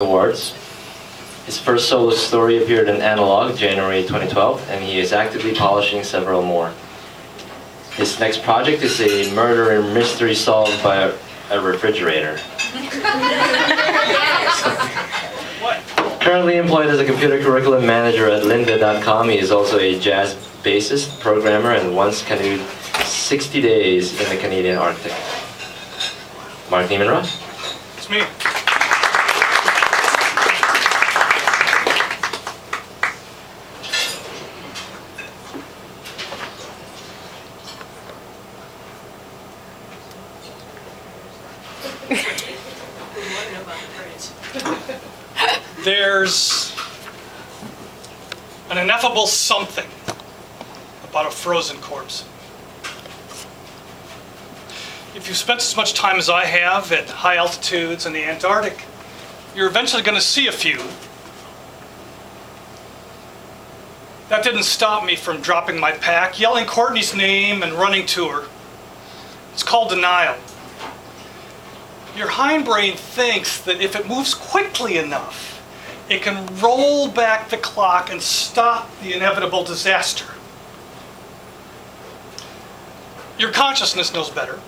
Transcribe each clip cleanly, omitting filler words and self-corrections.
Awards. His first solo story appeared in Analog, January 2012, and he is actively polishing several more. His next project is a murder mystery solved by a refrigerator. Currently employed as a computer curriculum manager at lynda.com, he is also a jazz bassist, programmer, and once canoed 60 days in the Canadian Arctic. Mark Niemann-Ross. It's me. There's an ineffable something about a frozen corpse. If you've spent as much time as I have at high altitudes in the Antarctic, you're eventually going to see a few. That didn't stop me from dropping my pack, yelling Courtney's name, and running to her. It's called denial. Your hindbrain thinks that if it moves quickly enough, it can roll back the clock and stop the inevitable disaster. Your consciousness knows better,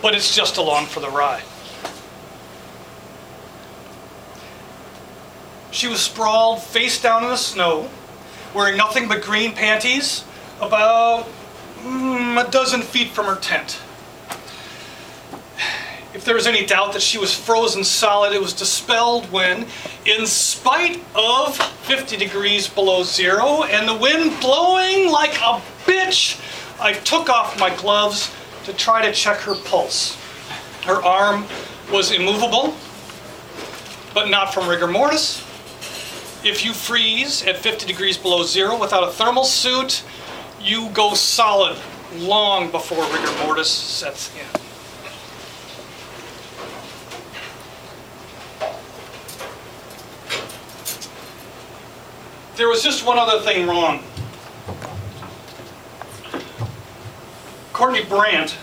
but it's just along for the ride. She was sprawled face down in the snow, wearing nothing but green panties, about a dozen feet from her tent. If there was any doubt that she was frozen solid, it was dispelled when, in spite of 50 degrees below zero and the wind blowing like a bitch, I took off my gloves to try to check her pulse. Her arm was immovable, but not from rigor mortis. If you freeze at 50 degrees below zero without a thermal suit, you go solid long before rigor mortis sets in. There was just one other thing wrong. Courtney Brandt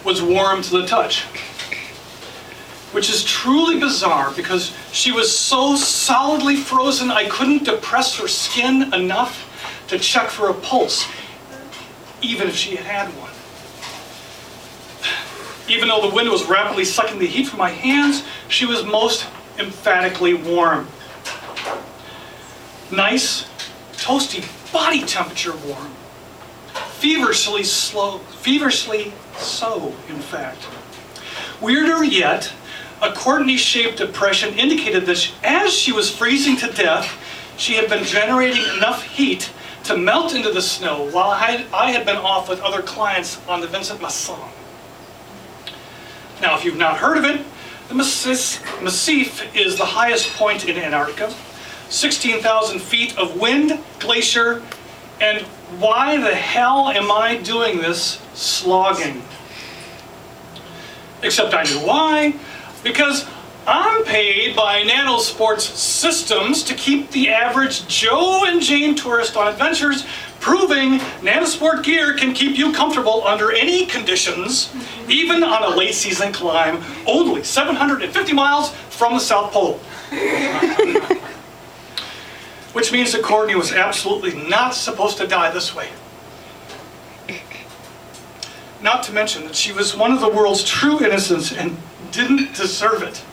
was warm to the touch, which is truly bizarre because she was so solidly frozen I couldn't depress her skin enough to check for a pulse, even if she had one. Even though the wind was rapidly sucking the heat from my hands, she was most emphatically warm. Nice, toasty body temperature warm. Feverishly so, in fact. Weirder yet, a Courtney-shaped depression indicated that as she was freezing to death, she had been generating enough heat to melt into the snow while I had been off with other clients on the Vincent Massif. Now, if you've not heard of it, the Massif is the highest point in Antarctica. 16,000 feet of wind, glacier, and why the hell am I doing this slogging? Except I knew why, because I'm paid by Nanosports Systems to keep the average Joe and Jane tourist on adventures, proving Nanosport gear can keep you comfortable under any conditions, even on a late season climb, only 750 miles from the South Pole. Which means that Courtney was absolutely not supposed to die this way. Not to mention that she was one of the world's true innocents and didn't deserve it.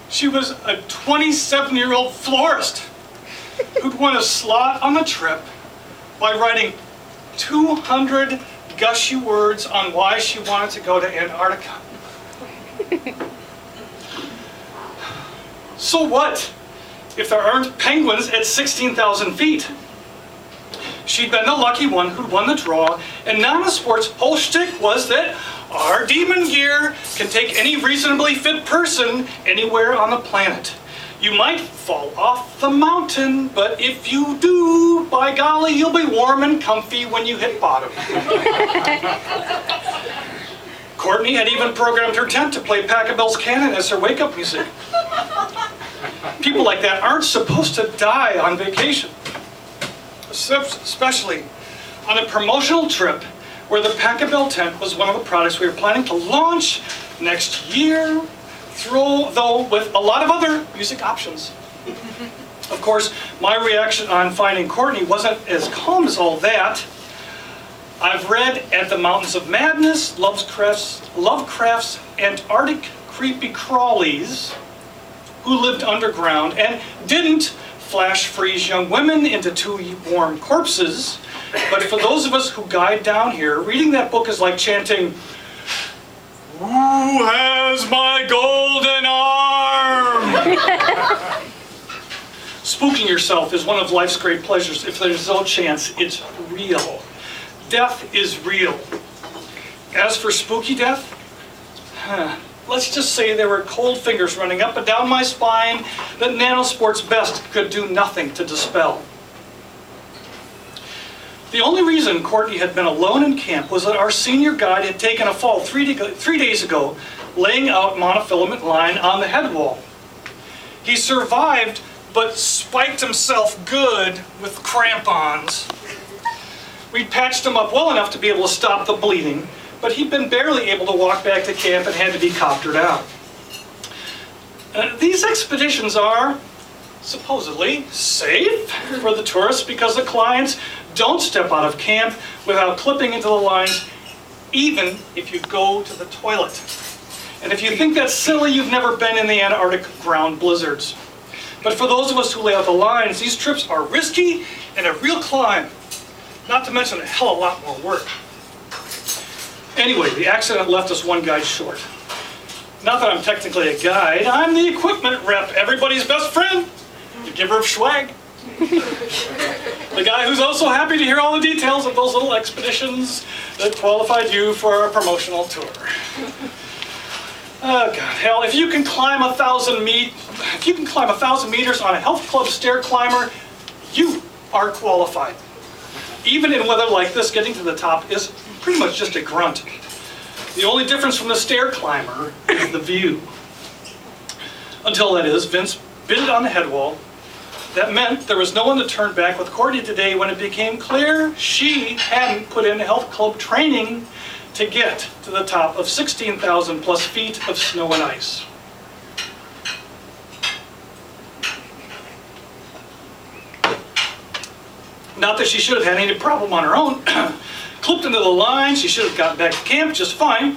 She was a 27-year-old florist who'd won a slot on the trip by writing 200 gushy words on why she wanted to go to Antarctica. So what if there aren't penguins at 16,000 feet? She'd been the lucky one who'd won the draw, and Nanosport's whole shtick was that our demon gear can take any reasonably fit person anywhere on the planet. You might fall off the mountain, but if you do, by golly, you'll be warm and comfy when you hit bottom. Courtney had even programmed her tent to play Pachelbel's Canon as her wake-up music. People like that aren't supposed to die on vacation, especially on a promotional trip where the Pachelbel tent was one of the products we were planning to launch next year though with a lot of other music options. Of course, my reaction on finding Courtney wasn't as calm as all that. I've read At the Mountains of Madness, Lovecraft's Antarctic creepy crawlies who lived underground and didn't flash freeze young women into too warm corpses. But for those of us who guide down here, reading that book is like chanting, "Who has my golden arm?" Spooking yourself is one of life's great pleasures if there's no chance it's real. Death is real. As for spooky death, let's just say there were cold fingers running up and down my spine that Nanosport's best could do nothing to dispel. The only reason Courtney had been alone in camp was that our senior guide had taken a fall 3 days ago, laying out monofilament line on the head wall. He survived, but spiked himself good with crampons. We patched him up well enough to be able to stop the bleeding, but he'd been barely able to walk back to camp and had to be coptered out. These expeditions are supposedly safe for the tourists because the clients don't step out of camp without clipping into the lines, even if you go to the toilet. And if you think that's silly, you've never been in the Antarctic ground blizzards. But for those of us who lay out the lines, these trips are risky and a real climb, not to mention a hell of a lot more work. Anyway, the accident left us one guide short. Not that I'm technically a guide, I'm the equipment rep, everybody's best friend, the giver of swag. The guy who's also happy to hear all the details of those little expeditions that qualified you for a promotional tour. Oh God, hell, if you can climb 1,000 meters on a health club stair climber, you are qualified. Even in weather like this, getting to the top is pretty much just a grunt. The only difference from the stair climber is the view. Until that is, Vince bidded on the head wall. That meant there was no one to turn back with Courtney today when it became clear she hadn't put in health club training to get to the top of 16,000 plus feet of snow and ice. Not that she should have had any problem on her own. Clipped into the line, she should have gotten back to camp just fine,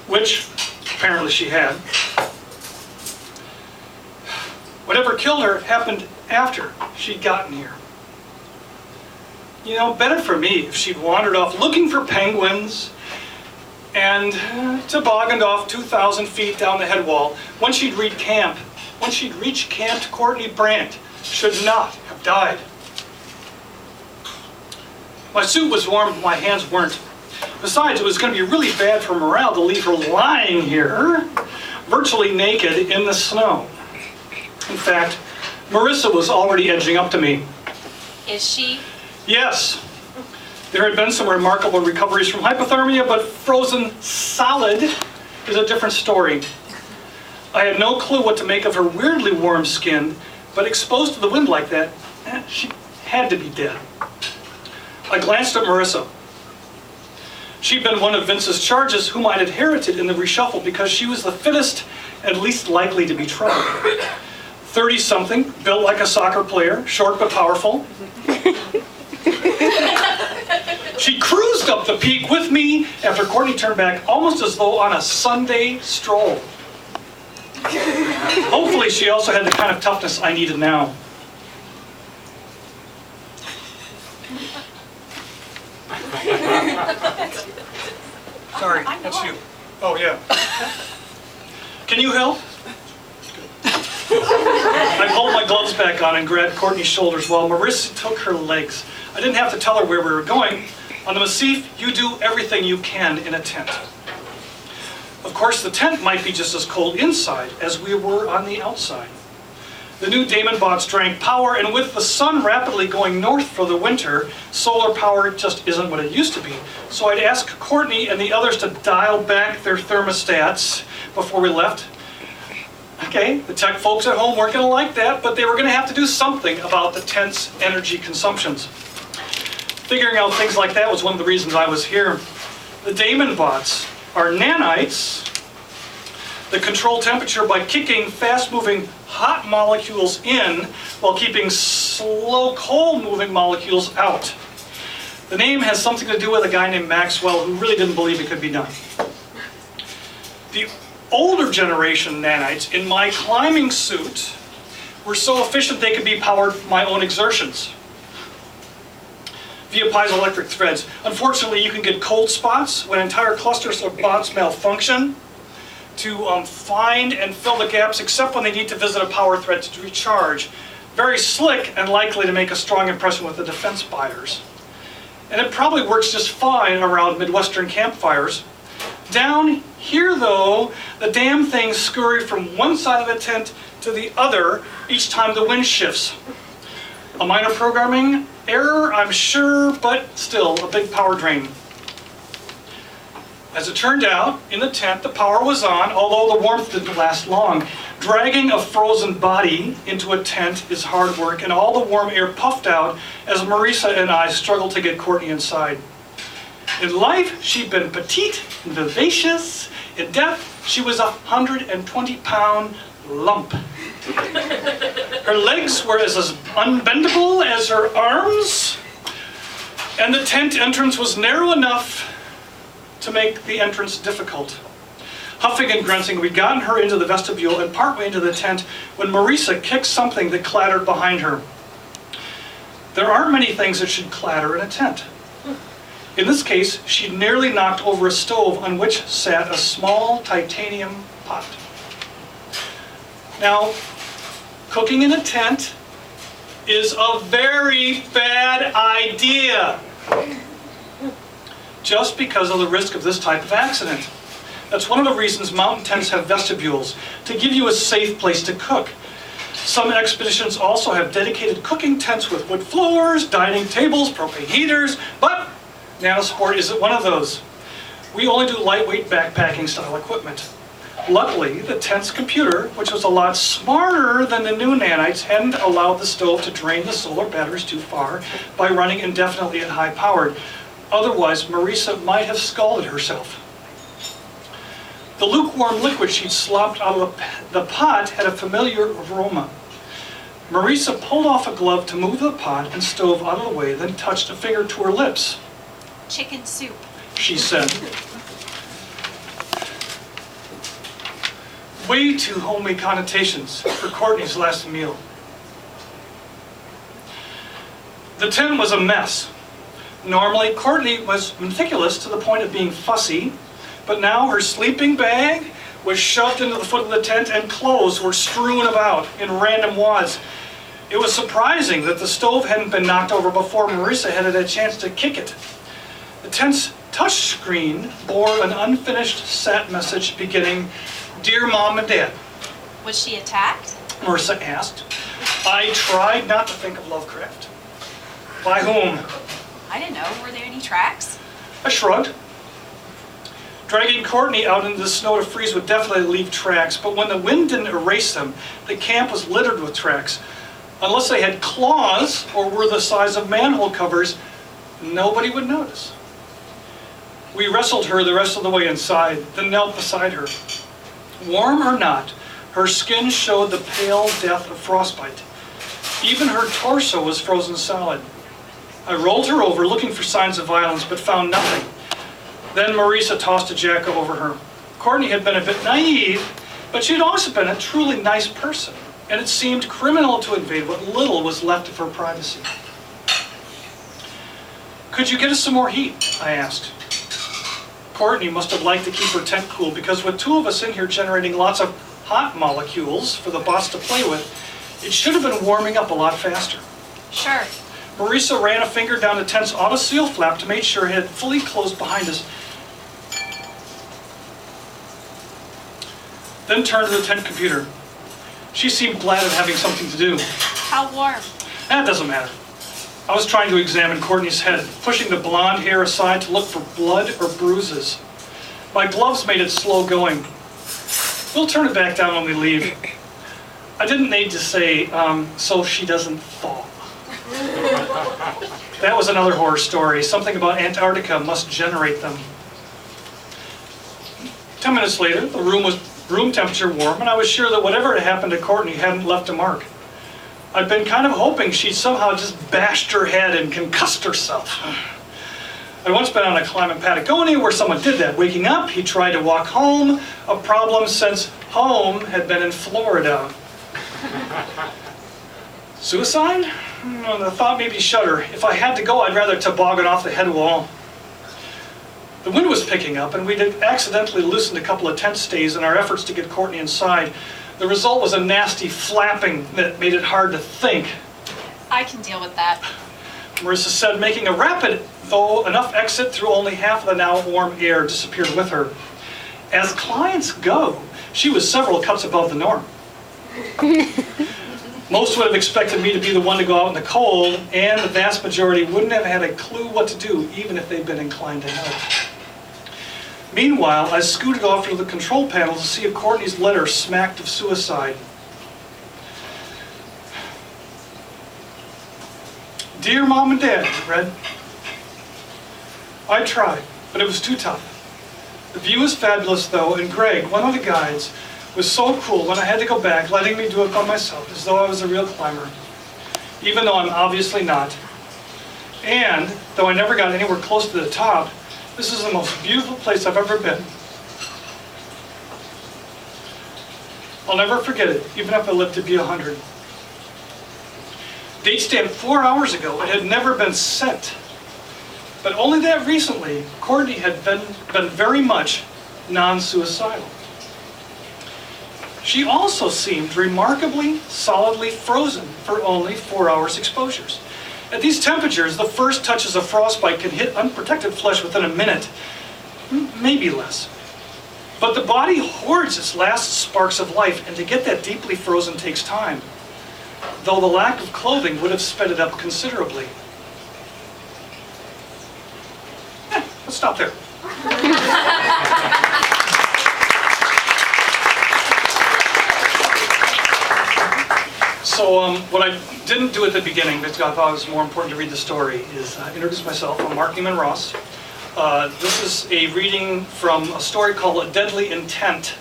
which apparently she had. Whatever killed her happened after she'd gotten here. You know, better for me if she'd wandered off looking for penguins and tobogganed off 2,000 feet down the head wall. When she'd reached camp, Courtney Brandt should not have died. My suit was warm, but my hands weren't. Besides, it was going to be really bad for morale to leave her lying here, virtually naked in the snow. In fact, Marissa was already edging up to me. Is she? Yes. There had been some remarkable recoveries from hypothermia, but frozen solid is a different story. I had no clue what to make of her weirdly warm skin, but exposed to the wind like that, she had to be dead. I glanced at Marissa. She'd been one of Vince's charges whom I'd inherited in the reshuffle because she was the fittest and least likely to be trouble. 30-something, built like a soccer player, short but powerful. She cruised up the peak with me after Courtney turned back, almost as though on a Sunday stroll. Hopefully she also had the kind of toughness I needed now. Sorry, that's you. Oh, yeah. Can you help? I pulled my gloves back on and grabbed Courtney's shoulders while Marissa took her legs. I didn't have to tell her where we were going. On the Massif, you do everything you can in a tent. Of course, the tent might be just as cold inside as we were on the outside. The new Niemann-Ross drank power, and with the sun rapidly going north for the winter, solar power just isn't what it used to be. So I'd ask Courtney and the others to dial back their thermostats before we left. Okay, the tech folks at home weren't going to like that, but they were going to have to do something about the tent's energy consumptions. Figuring out things like that was one of the reasons I was here. The Niemann-Ross are nanites the control temperature by kicking fast-moving hot molecules in while keeping slow, cold-moving molecules out. The name has something to do with a guy named Maxwell who really didn't believe it could be done. The older generation nanites in my climbing suit were so efficient they could be powered by my own exertions via piezoelectric threads. Unfortunately, you can get cold spots when entire clusters of bots malfunction to find and fill the gaps, except when they need to visit a power thread to recharge. Very slick and likely to make a strong impression with the defense buyers. And it probably works just fine around Midwestern campfires. Down here, though, the damn things scurry from one side of the tent to the other each time the wind shifts. A minor programming error, I'm sure, but still a big power drain. As it turned out, in the tent, the power was on, although the warmth didn't last long. Dragging a frozen body into a tent is hard work, and all the warm air puffed out as Marisa and I struggled to get Courtney inside. In life, she'd been petite and vivacious. In death, she was a 120-pound lump. Her legs were as unbendable as her arms, and the tent entrance was narrow enough to make the entrance difficult. Huffing and grunting, we'd gotten her into the vestibule and partway into the tent when Marisa kicked something that clattered behind her. There aren't many things that should clatter in a tent. In this case, she'd nearly knocked over a stove on which sat a small titanium pot. Now, cooking in a tent is a very bad idea, just because of the risk of this type of accident. That's one of the reasons mountain tents have vestibules, to give you a safe place to cook. Some expeditions also have dedicated cooking tents with wood floors, dining tables, propane heaters, but Nanosport isn't one of those. We only do lightweight backpacking style equipment. Luckily, the tent's computer, which was a lot smarter than the new nanites, hadn't allowed the stove to drain the solar batteries too far by running indefinitely at high power. Otherwise, Marisa might have scalded herself. The lukewarm liquid she'd slopped out of the pot had a familiar aroma. Marisa pulled off a glove to move the pot and stove out of the way, then touched a finger to her lips. Chicken soup, She said. Way too homely connotations for Courtney's last meal. The tent was a mess. Normally, Courtney was meticulous to the point of being fussy, but now her sleeping bag was shoved into the foot of the tent and clothes were strewn about in random wads. It was surprising that the stove hadn't been knocked over before Marisa had had a chance to kick it. The tent's touchscreen bore an unfinished sat message beginning, "Dear Mom and Dad." was she attacked? Marisa asked. I tried not to think of Lovecraft. By whom? I didn't know. Were there any tracks? I shrugged. Dragging Courtney out into the snow to freeze would definitely leave tracks, but when the wind didn't erase them, the camp was littered with tracks. Unless they had claws or were the size of manhole covers, nobody would notice. We wrestled her the rest of the way inside, then knelt beside her. Warm or not, her skin showed the pale death of frostbite. Even her torso was frozen solid. I rolled her over, looking for signs of violence, but found nothing. Then Marisa tossed a jacket over her. Courtney had been a bit naive, but she had also been a truly nice person, and it seemed criminal to invade what little was left of her privacy. Could you get us some more heat? I asked. Courtney must have liked to keep her tent cool, because with two of us in here generating lots of hot molecules for the bots to play with, it should have been warming up a lot faster. Sure. Marisa ran a finger down the tent's auto seal flap to make sure it had fully closed behind us. Then turned to the tent computer. She seemed glad of having something to do. How warm? That doesn't matter. I was trying to examine Courtney's head, pushing the blonde hair aside to look for blood or bruises. My gloves made it slow going. We'll turn it back down when we leave. I didn't need to say, so she doesn't fall. That was another horror story. Something about Antarctica must generate them. 10 minutes later, the room was room temperature warm, and I was sure that whatever had happened to Courtney hadn't left a mark. I'd been kind of hoping she'd somehow just bashed her head and concussed herself. I'd once been on a climb in Patagonia where someone did that. Waking up, he tried to walk home, a problem since home had been in Florida. Suicide? The thought made me shudder. If I had to go, I'd rather toboggan off the head wall. The wind was picking up, and we'd accidentally loosened a couple of tent stays in our efforts to get Courtney inside. The result was a nasty flapping that made it hard to think. I can deal with that. Marissa said, making a rapid, though enough exit through only half of the now warm air disappeared with her. As clients go, she was several cuts above the norm. Most would have expected me to be the one to go out in the cold, and the vast majority wouldn't have had a clue what to do, even if they'd been inclined to help. Meanwhile, I scooted off to the control panel to see if Courtney's letter smacked of suicide. Dear Mom and Dad, it read. I tried, but it was too tough. The view is fabulous though, and Greg, one of the guides, was so cool when I had to go back, letting me do it by myself, as though I was a real climber, even though I'm obviously not. And, though I never got anywhere close to the top, this is the most beautiful place I've ever been. I'll never forget it, even if I live to be 100. Date stamped 4 hours ago, it had never been sent. But only that recently, Courtney had been very much non-suicidal. She also seemed remarkably solidly frozen for only 4 hours exposures. At these temperatures, the first touches of frostbite can hit unprotected flesh within a minute, maybe less. But the body hoards its last sparks of life, and to get that deeply frozen takes time, though the lack of clothing would have sped it up considerably. Let's stop there. So what I didn't do at the beginning, because I thought it was more important to read the story, is introduce myself. I'm Mark Niemann-Ross. This is a reading from a story called A Deadly Intent,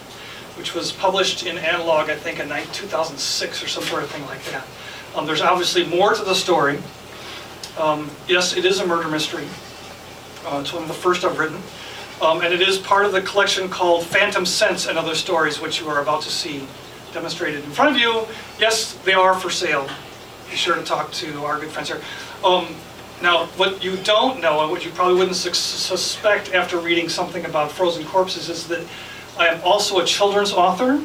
which was published in Analog, I think, in 2006 or some sort of thing like that. There's obviously more to the story. Yes, it is a murder mystery. It's one of the first I've written. And it is part of the collection called Phantom Sense and Other Stories, which you are about to see demonstrated in front of you. Yes, they are for sale. Be sure to talk to our good friends here. Now, what you don't know, and what you probably wouldn't suspect after reading something about frozen corpses, is that I am also a children's author.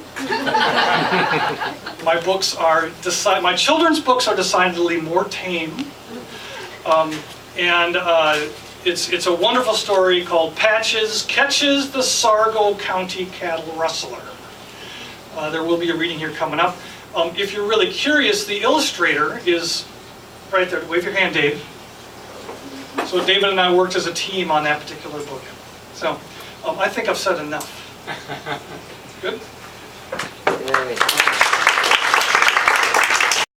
My children's books are decidedly more tame. It's a wonderful story called Patches Catches the Sargo County Cattle Rustler. There will be a reading here coming up. If you're really curious, the illustrator is right there. Wave your hand, Dave. So David and I worked as a team on that particular book. So I think I've said enough. Good? Yay.